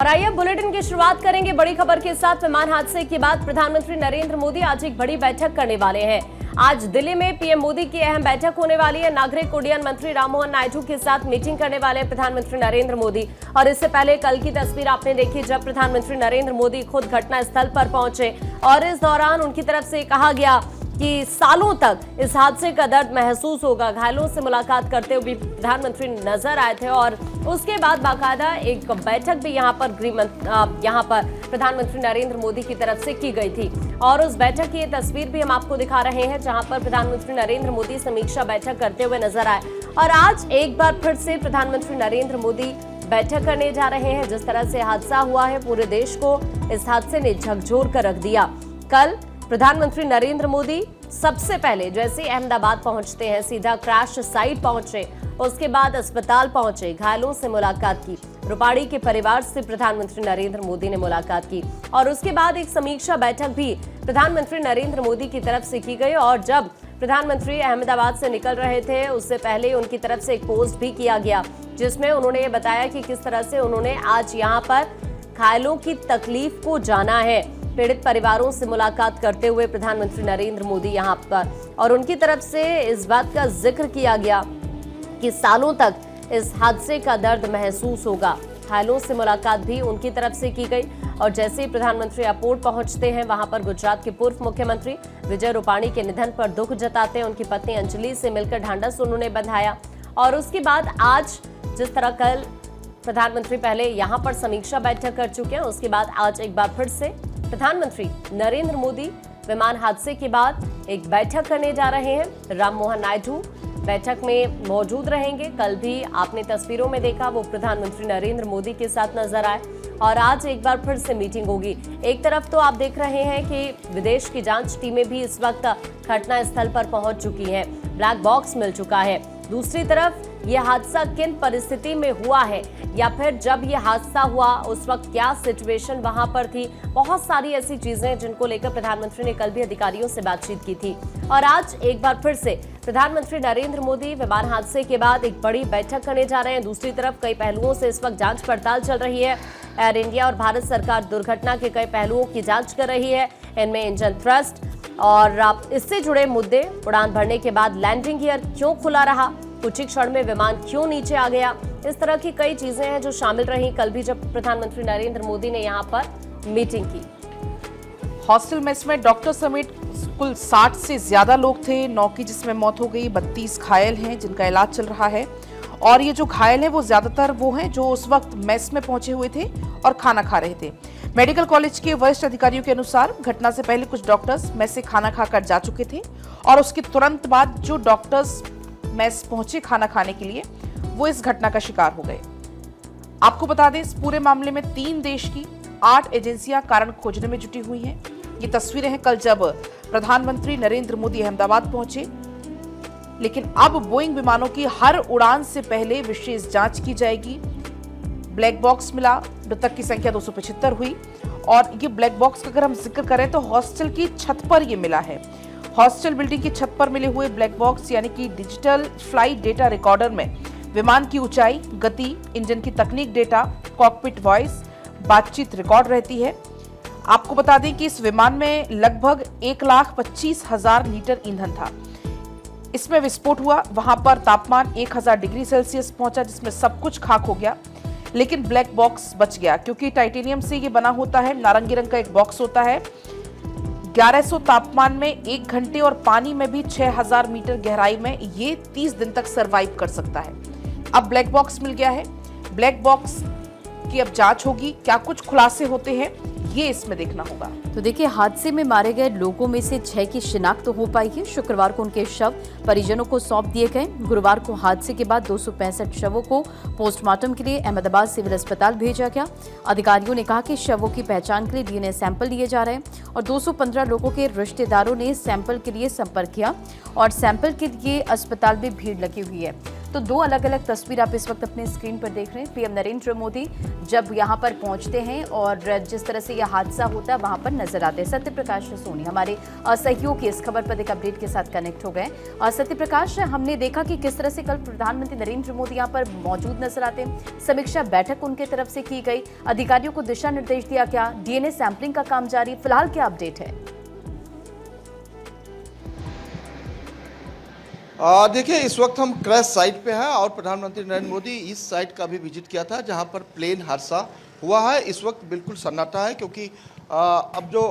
आइए अब बुलेटिन की शुरुआत करेंगे बड़ी खबर के साथ। विमान हादसे के बाद प्रधानमंत्री नरेंद्र मोदी आज एक बड़ी बैठक करने वाले हैं। आज दिल्ली में पीएम मोदी की अहम बैठक होने वाली है। नागरिक उड्डयन मंत्री राममोहन नायडू के साथ मीटिंग करने वाले हैं प्रधानमंत्री नरेंद्र मोदी। और इससे पहले कल की तस्वीर आपने देखी जब प्रधानमंत्री नरेंद्र मोदी खुद घटना स्थल पर पहुंचे और इस दौरान उनकी तरफ से कहा गया कि सालों तक इस हादसे का दर्द महसूस होगा। घायलों से मुलाकात करते हुए प्रधानमंत्री नजर आए थे और उसके बाद बाकायदा एक बैठक भी यहाँ पर प्रधानमंत्री नरेंद्र मोदी की तरफ से की गई थी। और उस बैठक की ये तस्वीर भी हम आपको दिखा रहे हैं जहां पर प्रधानमंत्री नरेंद्र मोदी समीक्षा बैठक करते हुए नजर आए। और आज एक बार फिर से प्रधानमंत्री नरेंद्र मोदी बैठक करने जा रहे हैं। जिस तरह से हादसा हुआ है पूरे देश को इस हादसे ने झकझोर कर रख दिया। कल प्रधानमंत्री नरेंद्र मोदी सबसे पहले जैसे अहमदाबाद पहुंचते हैं सीधा क्रैश साइट पहुंचे, उसके बाद अस्पताल पहुंचे, घायलों से मुलाकात की, रुपाड़ी के परिवार से प्रधानमंत्री नरेंद्र मोदी ने मुलाकात की और उसके बाद एक समीक्षा बैठक भी प्रधानमंत्री नरेंद्र मोदी की तरफ से की गई। और जब प्रधानमंत्री अहमदाबाद से निकल रहे थे उससे पहले उनकी तरफ से एक पोस्ट भी किया गया जिसमें उन्होंने ये बताया कि किस तरह से उन्होंने आज यहाँ पर घायलों की तकलीफ को जाना है। पीड़ित परिवारों से मुलाकात करते हुए प्रधानमंत्री नरेंद्र मोदी यहाँ पर और उनकी तरफ से इस बात का जिक्र किया गया कि सालों तक इस हादसे का दर्द महसूस होगा। घायलों से मुलाकात भी उनकी तरफ से की गई और जैसे ही प्रधानमंत्री एयरपोर्ट पहुंचते हैं वहां पर गुजरात के पूर्व मुख्यमंत्री विजय रूपाणी के निधन पर दुख जताते हैं। उनकी पत्नी अंजलि से मिलकर ढांढस उन्होंने बंधाया और उसके बाद आज जिस तरह कल प्रधानमंत्री पहले यहाँ पर समीक्षा बैठक कर चुके हैं, उसके बाद आज एक बार फिर से प्रधानमंत्री नरेंद्र मोदी विमान हादसे के बाद एक बैठक करने जा रहे हैं। राममोहन नायडू बैठक में मौजूद रहेंगे। कल भी आपने तस्वीरों में देखा वो प्रधानमंत्री नरेंद्र मोदी के साथ नजर आए और आज एक बार फिर से मीटिंग होगी। एक तरफ तो आप देख रहे हैं कि विदेश की जांच टीमें भी इस वक्त घटना स्थल पर पहुंच चुकी हैं, ब्लैक बॉक्स मिल चुका है। दूसरी तरफ यह हादसा किन परिस्थिति में हुआ है या फिर जब यह हादसा हुआ उस वक्त क्या सिचुएशन वहां पर थी, बहुत सारी ऐसी चीजें जिनको लेकर प्रधानमंत्री ने कल भी अधिकारियों से बातचीत की थी। और आज एक बार फिर से प्रधानमंत्री नरेंद्र मोदी विमान हादसे के बाद एक बड़ी बैठक करने जा रहे हैं। दूसरी तरफ कई पहलुओं से इस वक्त जांच पड़ताल चल रही है। एयर इंडिया और भारत सरकार दुर्घटना के कई पहलुओं की जांच कर रही है। इनमें इंजन थ्रस्ट और इससे जुड़े मुद्दे, उड़ान भरने के बाद लैंडिंग गियर क्यों खुला रहा, कुछ ही क्षण में विमान क्यों नीचे आ गया, इस तरह की कई चीजें हैं जो शामिल रही कल भी जब प्रधानमंत्री नरेंद्र मोदी ने यहाँ पर मीटिंग की। हॉस्टल मेस में डॉक्टर समेत कुल 60 से ज्यादा लोग थे। 9 की जिसमें मौत हो गई, 32 घायल हैं जिनका इलाज चल रहा है। और ये जो घायल हैं वो ज्यादातर वो हैं जो उस वक्त मेस में पहुंचे हुए थे और खाना खा रहे थे। मेडिकल कॉलेज के वरिष्ठ अधिकारियों के अनुसार घटना से पहले कुछ डॉक्टर्स मेस से खाना खाकर जा चुके थे और उसके तुरंत बाद जो डॉक्टर्स मेस पहुंचे खाना खाने के लिए वो इस घटना का शिकार हो गए। आपको बता दें इस पूरे मामले में 3 देश की 8 एजेंसियां कारण खोजने में जुटी हुई हैं। ये तस्वीरें हैं कल जब प्रधानमंत्री नरेंद्र मोदी अहमदाबाद पहुंचे। लेकिन अब बोइंग विमानों की हर उड़ान से पहले विशेष जांच की जाएगी। ब्लैक बॉक्स मिला, मृतक की संख्या 275 हुई और ये ब्लैक बॉक्स का अगर हम जिक्र करें तो हॉस्टल की छत पर ये मिला है। हॉस्टल बिल्डिंग की छत पर मिले हुए ब्लैक बॉक्स यानी कि डिजिटल फ्लाइट डेटा रिकॉर्डर में विमान की ऊंचाई, गति, इंजन की तकनीक डेटा, कॉकपिट वॉइस, बातचीत रिकॉर्ड रहती है। आपको बता दें कि इस विमान में लगभग 1,25,000 लीटर ईंधन था। इसमें विस्फोट हुआ, वहां पर तापमान 1000 डिग्री सेल्सियस पहुंचा जिसमें सब कुछ खाक हो गया। लेकिन ब्लैक बॉक्स बच गया क्योंकि टाइटेनियम से ये बना होता है। नारंगी रंग का एक बॉक्स होता है। 1100 तापमान में 1 घंटे और पानी में भी 6000 मीटर गहराई में ये 30 दिन तक सरवाइव कर सकता है। अब ब्लैक बॉक्स मिल गया है। ब्लैक बॉक्स की अब जांच होगी, क्या कुछ खुलासे होते हैं ये इसमें देखना होगा। तो देखिए हादसे में मारे गए लोगों में से 6 की शिनाख्त हो पाई है। शुक्रवार को उनके शव परिजनों को सौंप दिए गए। गुरुवार को हादसे के बाद 265 शवों को पोस्टमार्टम के लिए अहमदाबाद सिविल अस्पताल भेजा गया। अधिकारियों ने कहा कि शवों की पहचान के लिए डीएनए सैंपल लिए जा रहे हैं और 215 लोगों के रिश्तेदारों ने सैंपल के लिए संपर्क किया और सैंपल के लिए अस्पताल में भीड़ लगी हुई है। तो दो अलग अलग तस्वीर आप इस वक्त अपने स्क्रीन पर देख रहे हैं। पीएम नरेंद्र मोदी जब यहां पर पहुंचते हैं और जिस तरह से यह हादसा होता है वहां पर नजर आते हैं। सत्य प्रकाश सोनी हमारे सहयोगी इस खबर पर एक अपडेट के साथ कनेक्ट हो गए। सत्य प्रकाश, हमने देखा कि किस तरह से कल प्रधानमंत्री नरेंद्र मोदी यहां पर मौजूद नजर आते हैं। समीक्षा बैठक उनके तरफ से की गई, अधिकारियों को दिशा निर्देश दिया गया, डीएनए सैंपलिंग का काम जारी। फिलहाल क्या अपडेट है? देखिए, इस वक्त हम क्रैश साइट पे हैं और प्रधानमंत्री नरेंद्र मोदी इस साइट का भी विजिट किया था जहां पर प्लेन हादसा हुआ है। इस वक्त बिल्कुल सन्नाटा है क्योंकि अब जो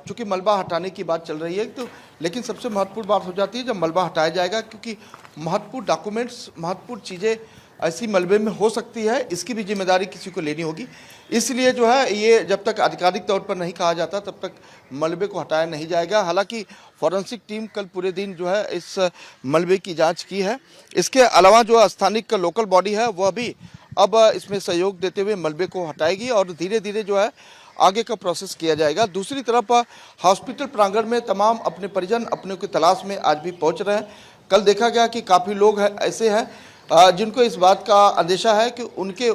चूंकि मलबा हटाने की बात चल रही है तो लेकिन सबसे महत्वपूर्ण बात हो जाती है जब मलबा हटाया जाएगा, क्योंकि महत्वपूर्ण डॉक्यूमेंट्स, महत्वपूर्ण चीज़ें ऐसी मलबे में हो सकती है, इसकी भी जिम्मेदारी किसी को लेनी होगी। इसलिए जो है ये जब तक आधिकारिक तौर पर नहीं कहा जाता तब तक मलबे को हटाया नहीं जाएगा। हालांकि फॉरेंसिक टीम कल पूरे दिन जो है इस मलबे की जांच की है। इसके अलावा जो स्थानिक लोकल बॉडी है वह भी अब इसमें सहयोग देते हुए मलबे को हटाएगी और धीरे धीरे जो है आगे का प्रोसेस किया जाएगा। दूसरी तरफ हॉस्पिटल प्रांगण में तमाम अपने परिजन अपने की तलाश में आज भी पहुंच रहे हैं। कल देखा गया कि काफ़ी लोग ऐसे हैं जिनको इस बात का अंदेशा है कि उनके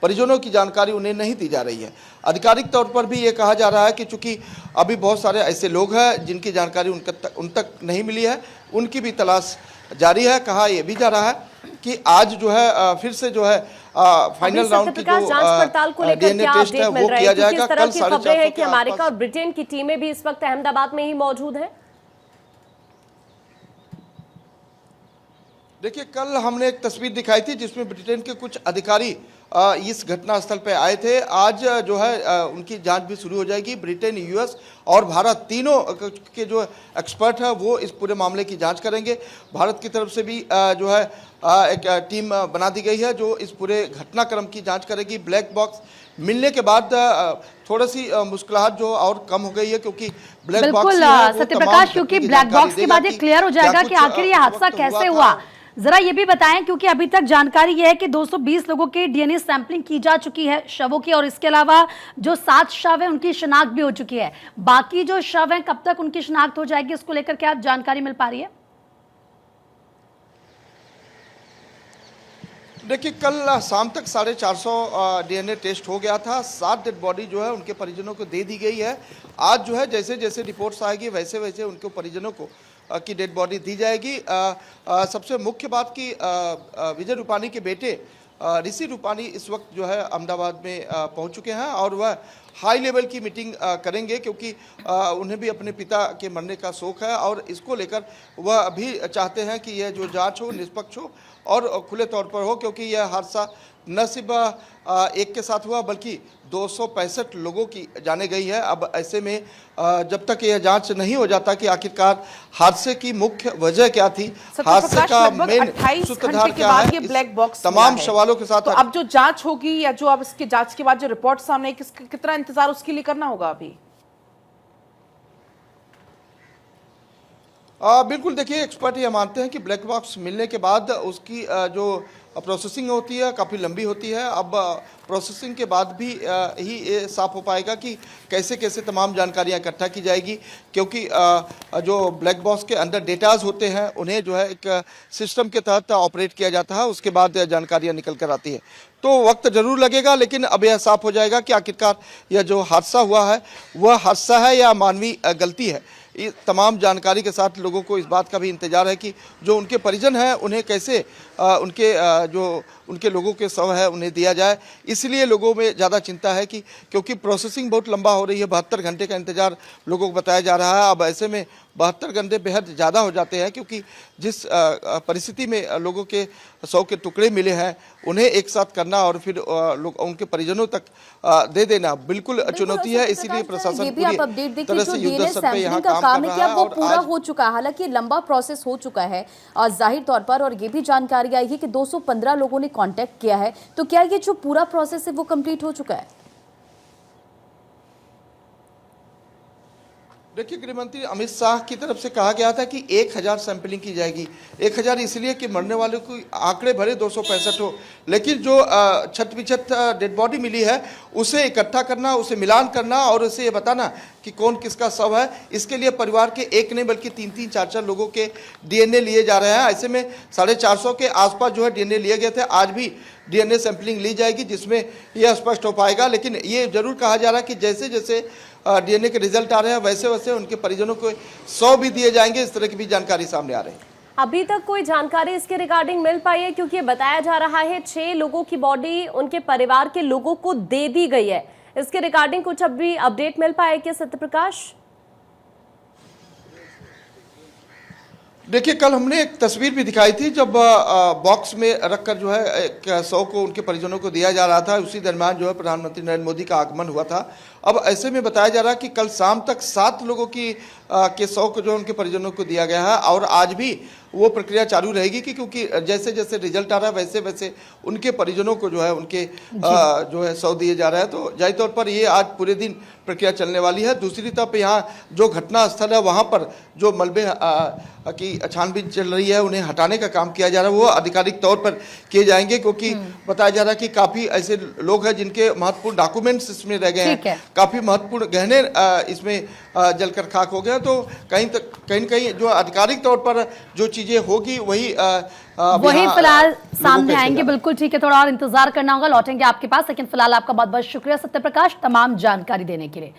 परिजनों की जानकारी उन्हें नहीं दी जा रही है। आधिकारिक तौर पर भी ये कहा जा रहा है कि चूंकि अभी बहुत सारे ऐसे लोग हैं जिनकी जानकारी उन तक नहीं मिली है, उनकी भी तलाश जारी है। कहा यह भी जा रहा है कि आज जो है फिर से जो है फाइनल राउंड की जो जांच पड़ताल को लेकर डीएनए क्या टेस्ट है अपडेट वो मिल रहा किया है? जाएगा। किस तरह कल की 450 खबरें हैं कि के अमेरिका और आसपास ब्रिटेन की टीमें भी इस वक्त अहमदाबाद में ही मौजूद हैं? देखिए, कल हमने एक तस्वीर दिखाई थी जिसमें ब्रिटेन के कुछ अधिकारी इस घटनास्थल पे आए थे। आज जो है उनकी जांच भी शुरू हो जाएगी। ब्रिटेन, यूएस और भारत तीनों के जो एक्सपर्ट हैं वो इस पूरे मामले की जांच करेंगे। भारत की तरफ से भी जो है एक टीम बना दी गई है जो इस पूरे घटनाक्रम की जांच करेगी। ब्लैक बॉक्स मिलने के बाद थोड़ी सी मुश्किलात जो और कम हो गई है क्योंकि ब्लैक बॉक्स बिल्कुल सत्यप्रकाश, क्योंकि ब्लैक बॉक्स के बाद ये क्लियर हो जाएगा कि आखिर ये हादसा कैसे हुआ। जरा ये भी बताएं, क्योंकि अभी तक जानकारी ये है कि 220 लोगों के डीएनए सैंपलिंग की जा चुकी है शवों की, और इसके अलावा जो 7 शव है उनकी शिनाख्त भी हो चुकी है। बाकी जो शव हैं कब तक उनकी शिनाख्त हो जाएगी, इसको लेकर क्या जानकारी मिल पा रही है? देखिए, कल शाम तक 450 डीएनए टेस्ट हो गया था। 7 डेड बॉडी जो है उनके परिजनों को दे दी गई है। आज जो है जैसे जैसे रिपोर्ट्स आएगी वैसे वैसे उनके परिजनों को की डेड बॉडी दी जाएगी। सबसे मुख्य बात कि विजय रूपानी के बेटे ऋषि रूपानी इस वक्त जो है अहमदाबाद में पहुंच चुके हैं और वह हाई लेवल की मीटिंग करेंगे क्योंकि उन्हें भी अपने पिता के मरने का शोक है और इसको लेकर वह भी चाहते हैं कि यह जो जांच हो निष्पक्ष हो और खुले तौर पर हो, क्योंकि यह हादसा न सिर्फ एक के साथ हुआ बल्कि 265 लोगों की जाने गई है। अब ऐसे में जब तक यह जांच नहीं हो जाता कि आखिरकार हादसे की मुख्य वजह क्या थी, हादसे का मेन सूत्रधार क्या है, ये ब्लैक बॉक्स तमाम सवालों के साथ तो अब जो जांच होगी या जो अब इसके जांच के बाद जो रिपोर्ट सामने कितना इंतजार उसके लिए करना होगा अभी? बिल्कुल, देखिए, एक्सपर्ट ये मानते हैं कि ब्लैक बॉक्स मिलने के बाद उसकी जो प्रोसेसिंग होती है काफ़ी लंबी होती है। अब प्रोसेसिंग के बाद भी ही ये साफ हो पाएगा कि कैसे कैसे तमाम जानकारियां इकट्ठा की जाएगी, क्योंकि जो ब्लैक बॉक्स के अंदर डेटाज होते हैं उन्हें जो है एक सिस्टम के तहत ऑपरेट किया जाता है, उसके बाद जानकारियां निकल कर आती है। तो वक्त जरूर लगेगा लेकिन अब यह साफ हो जाएगा कि आखिरकार यह जो हादसा हुआ है वह हादसा है या मानवीय गलती है। ये तमाम जानकारी के साथ लोगों को इस बात का भी इंतजार है कि जो उनके परिजन हैं उन्हें कैसे उनके लोगों के शव है उन्हें दिया जाए। इसलिए लोगों में ज़्यादा चिंता है कि क्योंकि प्रोसेसिंग बहुत लंबा हो रही है, 72 घंटे का इंतजार लोगों को बताया जा रहा है। अब ऐसे में 72 घंटे बेहद ज़्यादा हो जाते हैं क्योंकि जिस परिस्थिति में लोगों के शव के टुकड़े मिले हैं उन्हें एक साथ करना और फिर उनके परिजनों तक दे देना बिल्कुल चुनौती है। इसीलिए प्रशासन ये भी आप अपडेट देखिए, जो युद्धस्तर डीएनए पे यहाँ सैंपलिंग का काम है क्या वो और पूरा आज हो चुका है? हालांकि लंबा प्रोसेस हो चुका है जाहिर तौर पर, और ये भी जानकारी आई है कि 215 लोगों ने कांटेक्ट किया है, तो क्या ये जो पूरा प्रोसेस है वो कंप्लीट हो चुका है? देखिए, गृहमंत्री अमित शाह की तरफ से कहा गया था कि 1000 सैंपलिंग की जाएगी। 1000 इसलिए कि मरने वालों को आंकड़े भरे 265 हो, लेकिन जो छत बिछत डेड बॉडी मिली है उसे इकट्ठा करना, उसे मिलान करना और उसे ये बताना कि कौन किसका शव है। इसके लिए परिवार के एक नहीं बल्कि 3-3, 4-4 लोगों के डीएनए लिए जा रहे हैं। ऐसे में 450 के आसपास जो है डीएनए लिए गए थे। आज भी डीएनए सैंपलिंग ली जाएगी जिसमें यह स्पष्ट हो पाएगा। लेकिन ये जरूर कहा जा रहा है कि जैसे जैसे डीएनए के रिजल्ट आ रहे हैं वैसे वैसे उनके परिजनों को 100 भी दिए जाएंगे। इस तरह की भी जानकारी सामने आ रही है। अभी तक कोई जानकारी इसके रिगार्डिंग मिल पाई है? क्योंकि बताया जा रहा है 6 लोगों की बॉडी उनके परिवार के लोगों को दे दी गई है। इसके रिगार्डिंग कुछ अभी अपडेट मिल पाए क्या सत्यप्रकाश? देखिए, कल हमने एक तस्वीर भी दिखाई थी जब बॉक्स में रखकर जो है एक 100 को उनके परिजनों को दिया जा रहा था। उसी दरमियान जो है प्रधानमंत्री नरेंद्र मोदी का आगमन हुआ था। अब ऐसे में बताया जा रहा है कि कल शाम तक 7 लोगों की के 100 को जो उनके परिजनों को दिया गया है और आज भी वो प्रक्रिया चालू रहेगी कि क्योंकि जैसे जैसे रिजल्ट आ रहा है वैसे वैसे उनके परिजनों को जो है उनके जो है 100 दिए जा रहे हैं। तो जाहिर तौर पर ये आज पूरे दिन प्रक्रिया चलने वाली है। दूसरी तरफ यहाँ जो घटना स्थल है वहाँ पर जो मलबे की छानबीन चल रही है उन्हें हटाने का काम किया जा रहा है, वो आधिकारिक तौर पर किए जाएंगे। क्योंकि बताया जा रहा है कि काफ़ी ऐसे लोग हैं जिनके महत्वपूर्ण डॉक्यूमेंट्स इसमें रह गए हैं, काफ़ी महत्वपूर्ण गहने इसमें जलकर खाक हो गए। तो कहीं न कहीं जो आधिकारिक तौर पर जो चीजें होगी वही फिलहाल सामने आएंगे। बिल्कुल ठीक है, थोड़ा और इंतजार करना होगा, लौटेंगे आपके पास। लेकिन फिलहाल आपका बहुत बहुत शुक्रिया सत्यप्रकाश तमाम जानकारी देने के लिए।